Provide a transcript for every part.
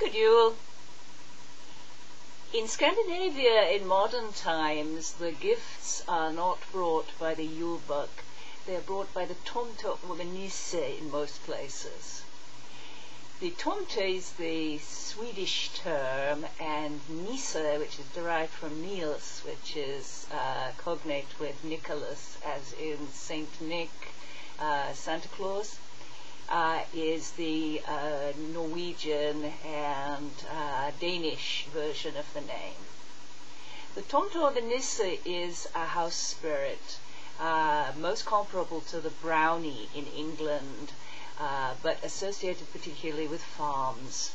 Good Yule. In Scandinavia in modern times, the gifts are not brought by the Yule bug. They are brought by the Tomter or the Nisser in most places. The Tomter is the Swedish term, and Nisser, which is derived from Niels, which is cognate with Nicholas, as in Saint Nick, Santa Claus, is the Norwegian and Danish version of the name. The Tomter or the Nisser is a house spirit, most comparable to the brownie in England, but associated particularly with farms.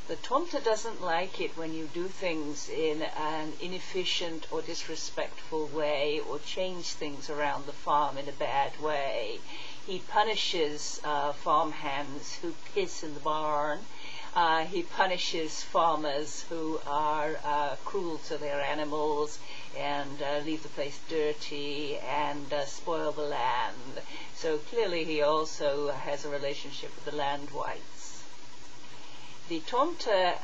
The Tomter doesn't like it when you do things in an inefficient or disrespectful way, or change things around the farm in a bad way. He punishes farmhands who piss in the barn. He punishes farmers who are cruel to their animals and leave the place dirty and spoil the land. So clearly he also has a relationship with the land wights. The Tomter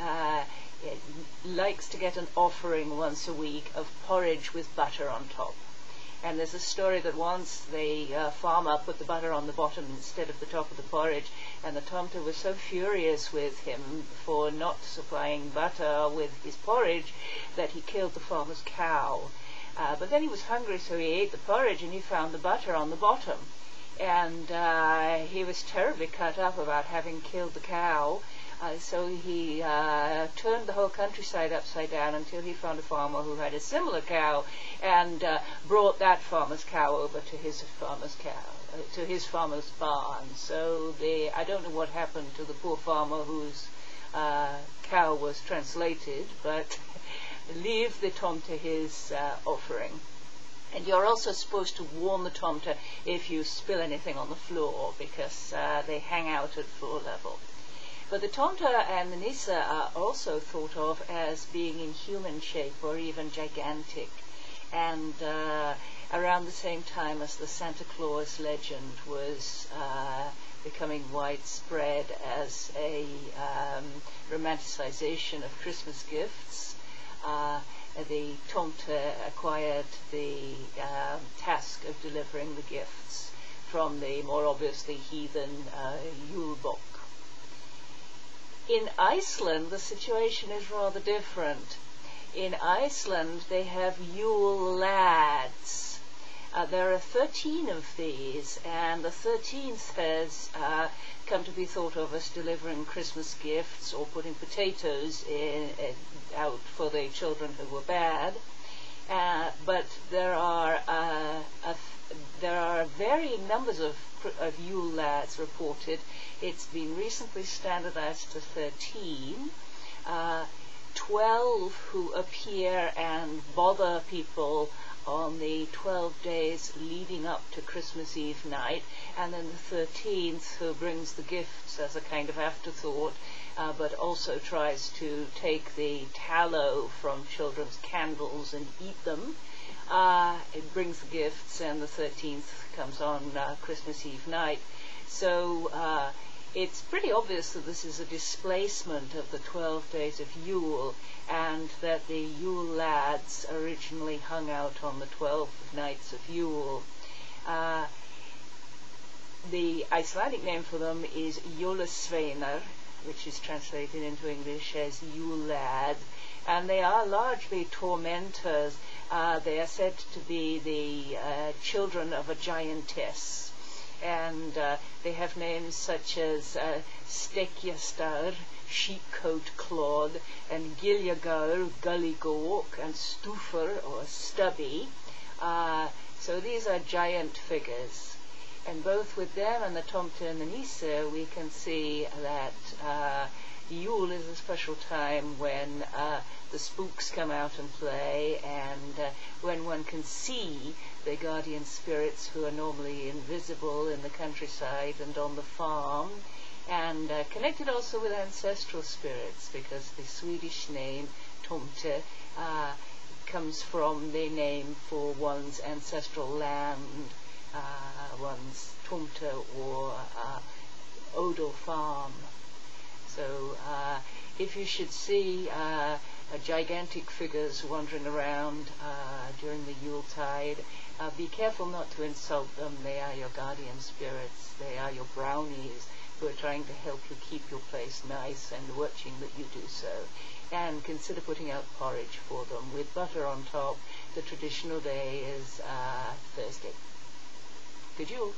likes to get an offering once a week of porridge with butter on top. And there's a story that once the farmer put the butter on the bottom instead of the top of the porridge, and the Tomter was so furious with him for not supplying butter with his porridge that he killed the farmer's cow. But then he was hungry, so he ate the porridge and he found the butter on the bottom. And he was terribly cut up about having killed the cow. So he turned the whole countryside upside down until he found a farmer who had a similar cow, and brought that farmer's cow over to his farmer's barn. So I don't know what happened to the poor farmer whose cow was translated, but leave the Tomter his offering. And you're also supposed to warn the Tomter if you spill anything on the floor, because they hang out at floor level. But the Tomter and the Nisser are also thought of as being in human shape or even gigantic. And around the same time as the Santa Claus legend was becoming widespread as a romanticization of Christmas gifts, the Tomter acquired the task of delivering the gifts from the more obviously heathen Yule book. In Iceland, the situation is rather different. In Iceland, they have Yule lads. There are 13 of these, and the 13th has come to be thought of as delivering Christmas gifts or putting potatoes out for the children who were bad. But there are varying numbers of Yule lads reported. It's been recently standardized to 13. 12 who appear and bother people on the 12 days leading up to Christmas Eve night, and then the 13th who brings the gifts as a kind of afterthought, but also tries to take the tallow from children's candles and eat them. It brings the gifts, and the 13th comes on Christmas Eve night. So it's pretty obvious that this is a displacement of the 12 days of Yule, and that the Yule lads originally hung out on the 12 nights of Yule. The Icelandic name for them is Jólasveinar, which is translated into English as Yule lad, and they are largely tormentors. They are said to be the children of a giantess, and they have names such as Stekjastar, Sheepcoat Clod, and Giljagar, Gullygawk, and Stufur, or Stubby. So these are giant figures. And both with them and the Tomter and the Nisser, we can see that Yule is a special time when the spooks come out and play, and when one can see the guardian spirits who are normally invisible in the countryside and on the farm, and connected also with ancestral spirits, because the Swedish name Tomter comes from the name for one's ancestral land, one's Tomter or Odel farm. So if you should see gigantic figures wandering around during the Yuletide, be careful not to insult them. They are your guardian spirits. They are your brownies who are trying to help you keep your place nice and watching that you do so. And consider putting out porridge for them with butter on top. The traditional day is Thursday. Good Yule.